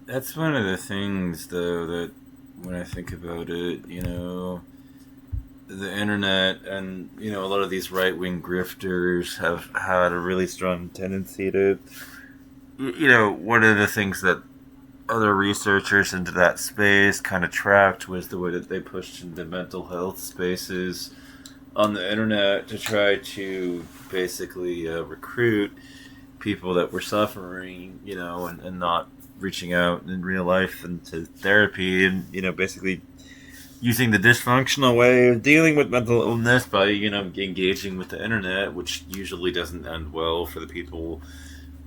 That's one of the things, though, that when I think about it, the internet and, a lot of these right wing grifters have had a really strong tendency to, one of the things that other researchers into that space kind of tracked was the way that they pushed into mental health spaces on the internet to try to basically recruit people that were suffering, and not reaching out in real life into therapy and, basically using the dysfunctional way of dealing with mental illness by, engaging with the internet, which usually doesn't end well for the people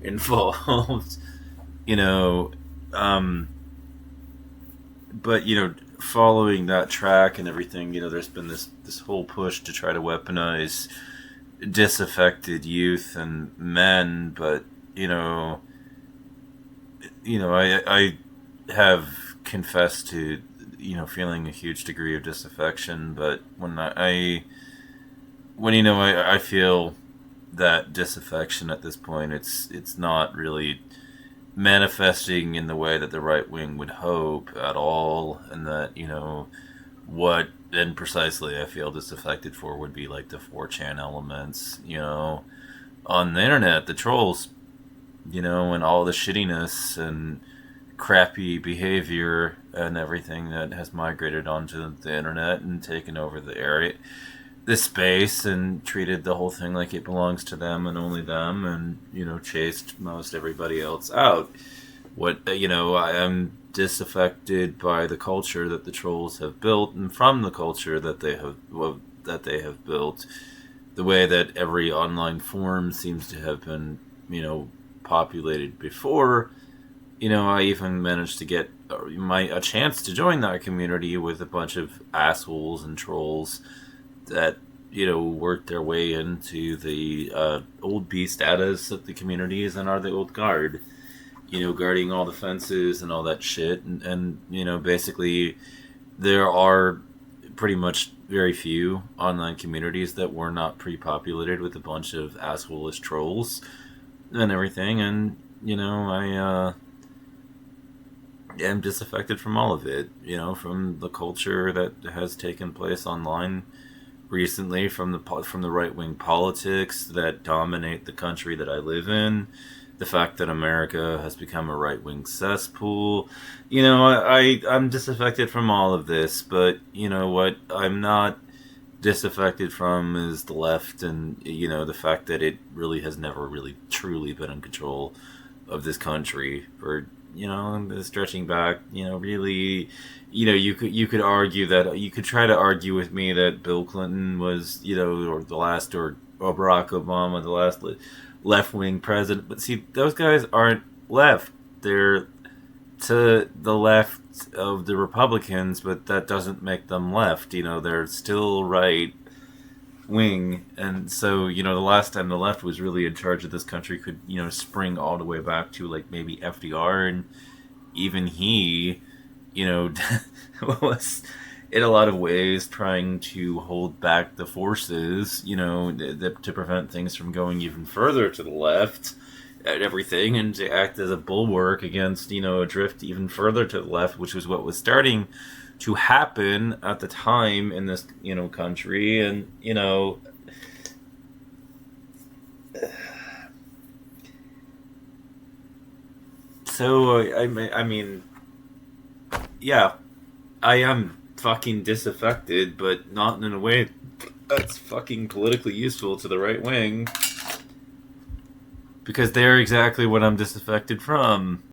involved, you know. Um, but, following that track and everything, there's been this whole push to try to weaponize disaffected youth and men, but I have confessed to feeling a huge degree of disaffection, but when I feel that disaffection at this point, it's not really manifesting in the way that the right wing would hope at all, and that what and precisely I feel disaffected for would be like the 4chan elements, on the internet, the trolls, and all the shittiness and crappy behavior and everything that has migrated onto the internet and taken over the area, the space, and treated the whole thing like it belongs to them and only them, and chased most everybody else out. I am disaffected by the culture that the trolls have built, and from the culture that they have built, the way that every online forum seems to have been populated before. I even managed to get a chance to join that community with a bunch of assholes and trolls that worked their way into the old B status of the communities and are the old guard, guarding all the fences and all that shit, and basically there are pretty much very few online communities that were not pre-populated with a bunch of assholish trolls and everything, and I am disaffected from all of it, from the culture that has taken place online recently, from the right wing politics that dominate the country that I live in, the fact that America has become a right wing cesspool. I'm disaffected from all of this, but what I'm not disaffected from is the left, and the fact that it really has never really truly been in control of this country for stretching back, really, you could argue that you could try to argue with me that Bill Clinton was, or the last, or Barack Obama, the last left wing president. But see, those guys aren't left. They're to the left of the Republicans, but that doesn't make them left. They're still right wing. And so, the last time the left was really in charge of this country could, spring all the way back to like maybe FDR, and even he, was in a lot of ways trying to hold back the forces, to prevent things from going even further to the left and everything, and to act as a bulwark against, a drift even further to the left, which was what was starting to happen at the time in this, country. And, so, I mean, yeah, I am fucking disaffected, but not in a way that's fucking politically useful to the right wing, because they're exactly what I'm disaffected from.